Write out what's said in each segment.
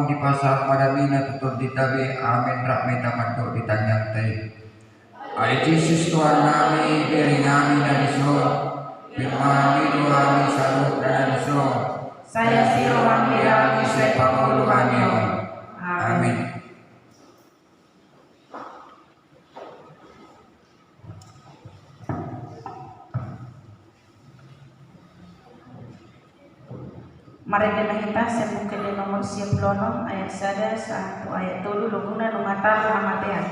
di pasar pada mina tutur ditabi amin rakmeta padok ditanyang teh. Ai Yesus Tuhan kami beri kami dari sur firman kami salut dari sur saya siro kami sepamulu kami amin. Mari kita sebuka di nomor 10 ayat 1 ayat 7 luguna lungatar namatian.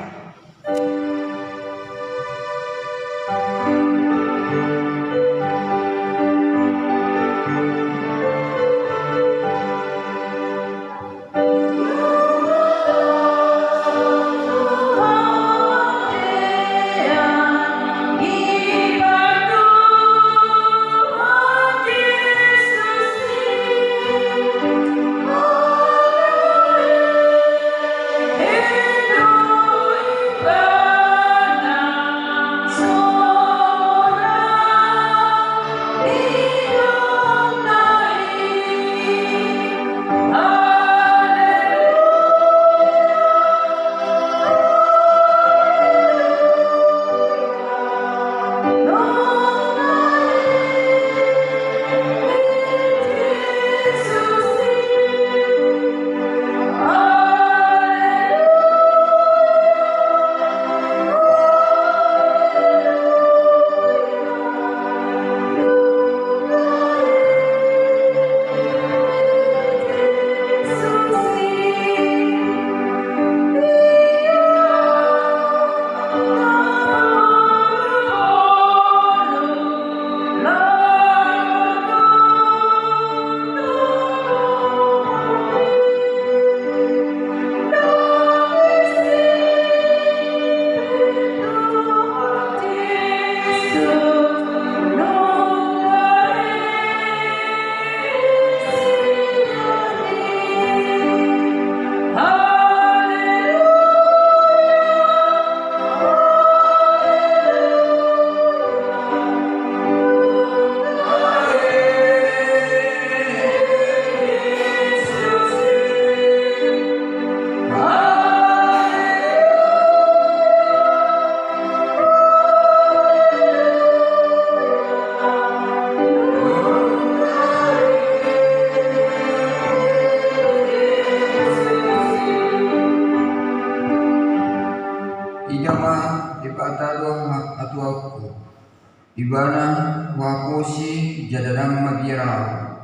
Ibana wakosi jadaram magirau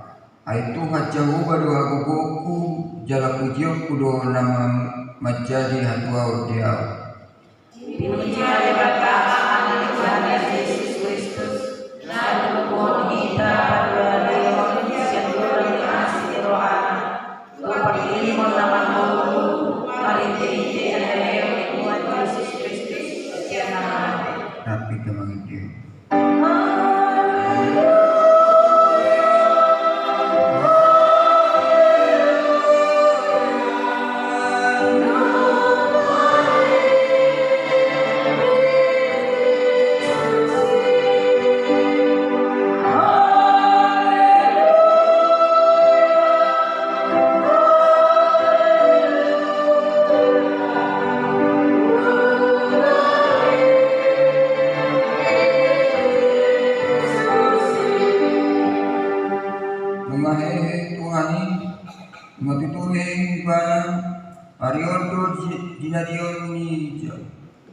aitu hajahu badu agogoku jala pujiok kudo nama majadi hatua udiau Dipuji oleh Bapa, Anak dan Yesus Kristus. Lalu mohon kita pada Yesus yang turun di asli rohana. Seperti nama Guru, mari kita ada Tuhan Yesus Kristus sekian nama. Tapi kemangin dia.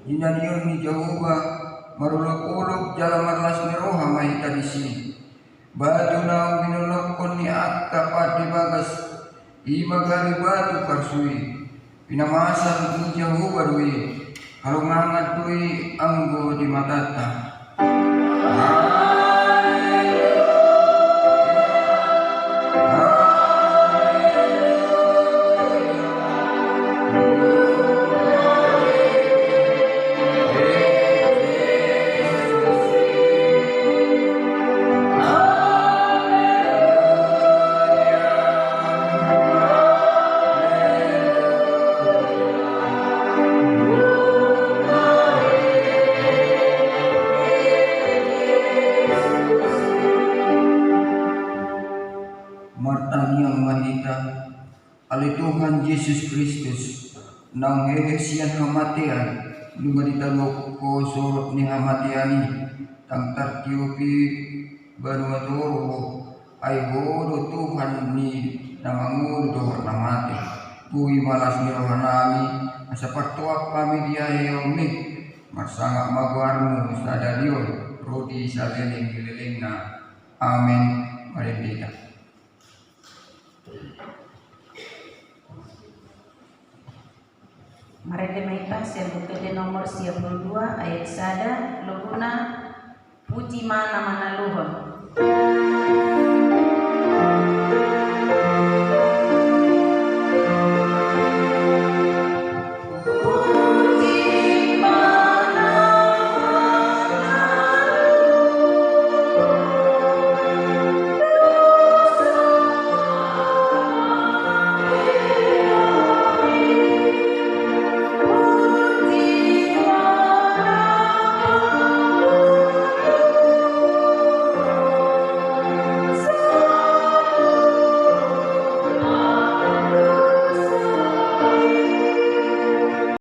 Jinadion ni Jehovah marulok-ulok jalan marlas ni roha mahita di sini. Batu naung binulokon ni akka pati bagas imagali batu karsui. Pinamasan ni Jehovah dui halungangat dui anggo di matata. Yesus Kristus nang sian hamatian lumarita loko sorot ni hamatiani tang tartiupi banuatoro ay bodo Tuhan ni namangudo namati bui malas ni rohanami asa partuak kami dia yomi marsanga magwarmu sadalion rodi saleleng-lelengna amin marendita. Marende maitas yang buku nomor 92 ayat sada luguna puji mana mana luhur.